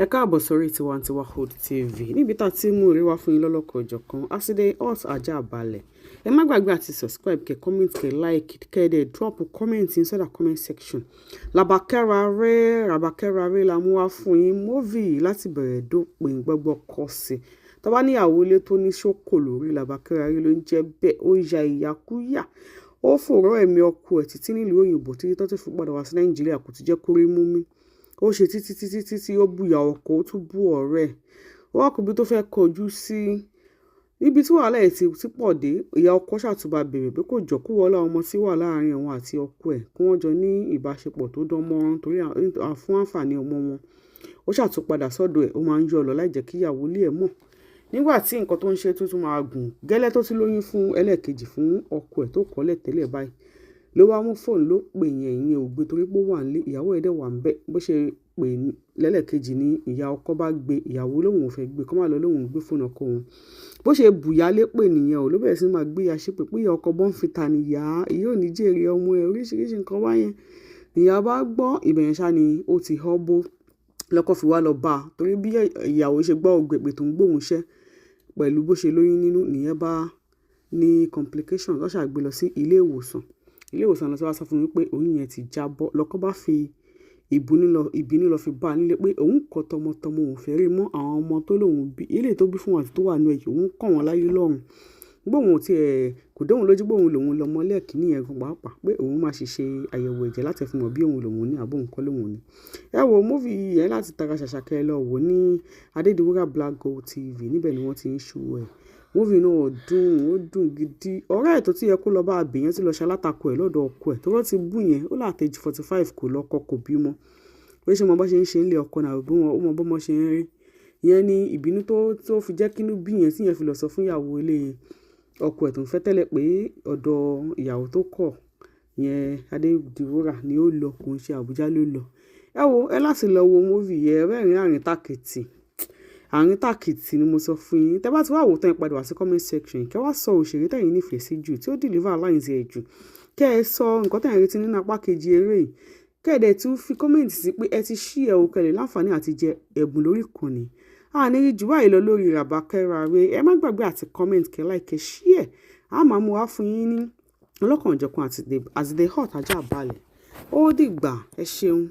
Ẹ káàbọ̀ sórí Tiwantiwa Hood TV níbi tá a ti mú orí wá fún yín lọ́lọ́kọ̀ ọ̀jọ̀kan àsìdè hot ajá balẹ̀. Ẹ má gbàgbé àti subscribe, kẹ́ comment, kẹ́ like, kẹ́ dẹ̀ drop comment inside the comment section. Làbákẹ́ Rarẹ́ la mú wá fún yín movie láti bẹ̀rẹ̀ dópin gbogbo kọ́ sí. Tó bá níyàwó ilé tó ní ṣókò lórí, Làbákẹ́ Rarẹ́ ló ń jẹ́ bẹ́ẹ̀. Ó ya ìyàkúyà, ó fòró ẹ̀mí ọkọ ẹ̀ títí nílùú òyìnbó títí tó ti fi padà wá sí Nàìjíríà kò ti jẹ́ kó rí mú mi. Ó ṣe títí ó bú ìyá ọkọ, ó tún bú ọ̀rẹ́. Ó wá kù bí tó fẹ́ kọjú sí níbi tí wàhálà ẹ̀ ti pọ̀ dé. Ìyá ọkọ ṣàtúbà bèrè pé kò jọ kó wọlé ọmọ tí wà láàrin òun àti ọkọ ẹ̀ kí wọ́n jọ ní ìbáṣepọ̀ tó dán mọ́rán torí fún àǹfààní ọmọ wọn. Ó ṣàtúpadà sọ́dọ̀ ẹ̀, ó máa ń yọ lọ láì jẹ́ kí ìyàwó ilé ẹ̀ mọ̀. Nígbà tí nǹkan tó ń ṣe tuntun máa gùn gẹ́lẹ́ tó ti lóyún fún ẹlẹ́ẹ̀kejì fún ọkọ ẹ̀ tó kọ́lẹ̀ tẹ́lẹ̀ báyìí ló wá mú fóònù ló pè yẹn ò gbé torí pé ó wà nílé, ìyàwó ẹ̀ dẹ̀ wà ń bẹ̀. Bó ṣe pè lẹ́lẹ́kejì ni ìyá ọkọ bá gbé, ìyàwó lòun ò fẹ́ gbé, kó má lọ lòun gbé fóònù ọkọ òun. Bó ṣe bùyálé pè nìyẹn ò ló bẹ̀rẹ̀ sí máa gbé ya ṣépè pé ìyá ọkọ bọ́n fi ta nìyá, ìyá ò ní jèrè ọmọ ẹ̀, oríṣiríṣi nǹkan wáyẹn. Ìyá bá gbọ́ ìbẹ̀yẹn ṣá ni ó ti họ́bó lọ́kọ fi wá lọ bá a torí bí ìyàwó ṣe gbọ́ ògbèpè tó ń gbóhùn ṣẹ́ pẹ̀lú bó ṣe lóyún nínú nìyẹn bá ní complication ló ṣàgbé lọ sí ilé ìwòsàn. Ilé ìwòsàn lọ sí wá sọ fún mi pé oyún yẹn ti jábọ́. Lọ́kọ bá fi ìbínú lọ fi bá a nílé pé òun kọ́ tọmọtọmọ òun fẹ́ rí mọ́ àwọn ọmọ tó lòun bí ilé tó bí fún wọn àti tó wà nínú ẹ̀yìn òun kọ́ wọn láyé lọ́rùn. Gbóhùn tí kò dóhùn lójú gbóhùn lòun lọmọ lẹ́ẹ̀kínní yẹn gan pàápàá pé òun máa ṣe àyẹ̀wò ẹ̀jẹ̀ láti fi mọ̀ bí òun lòun ní àbó nǹkan lòun ní. Ẹ wo movie yẹn láti tara ṣàṣàkẹ́ lọ wò ní Adediwura Black Gold TV, níbẹ̀ ni wọ́n ti ń ṣú ẹ̀. Movie náà ó dùn gidi. Ọ̀rẹ́ ẹ̀ tó ti yẹ kó lọ bá àbẹ̀yẹn tí lọ ṣe alátakò ẹ̀ lọ́dọ̀ ọkọ ẹ̀ tó rọ́ ti bú yẹn ó láti 45 kò lọ́kọ kò bímọ. Ó ṣe mọ bó ṣe ń ṣe nílé ọkọ náà ó mọ bó ṣe ń rí. Ìyẹn ni ìbínú tó fi jẹ́ kínú bí yẹn tí yẹn fi lọ sọ fún ìyàwó ilé ọkọ ẹ̀ tó ń fẹ́ tẹ́lẹ̀ pé ọ̀dọ̀ ìyàwó tó kọ̀ yẹn Adediwura ni ó lọ, kò ń ṣe Àbújá ló lọ. Ẹ wo ẹ láti lọ wo movie yẹn rẹ́rìn àárín tàkìtì ni mo sọ fún yín. Tẹ́ bá ti wá wò tán ẹ padà wá sí comment section kẹ́ wá sọ òṣèré tẹ̀yin nífẹ̀ẹ́ sí jù tí ó deliver lines ẹ̀ jù. Kẹ́ ẹ sọ nǹkan tẹ̀yin retí nínú apá kejì eré yìí. Kẹ́ ẹ dẹ̀ tún fi comment sí pé ẹ ti ṣí ẹ̀ o kẹ́lẹ̀ láǹfààní àti jẹ ẹ̀bùn lórí ìkànnì. Ní jù báyìí lọ lórí Làbákẹ́ Rarẹ́. Ẹ má gbàgbé àti comment, kẹ́ like, kẹ́ share. A máa mú wá fún yín ní ọlọ́kan-ò-jọ̀kan àti the hot ajá balẹ̀. Ó dìgbà, ẹ ṣeun.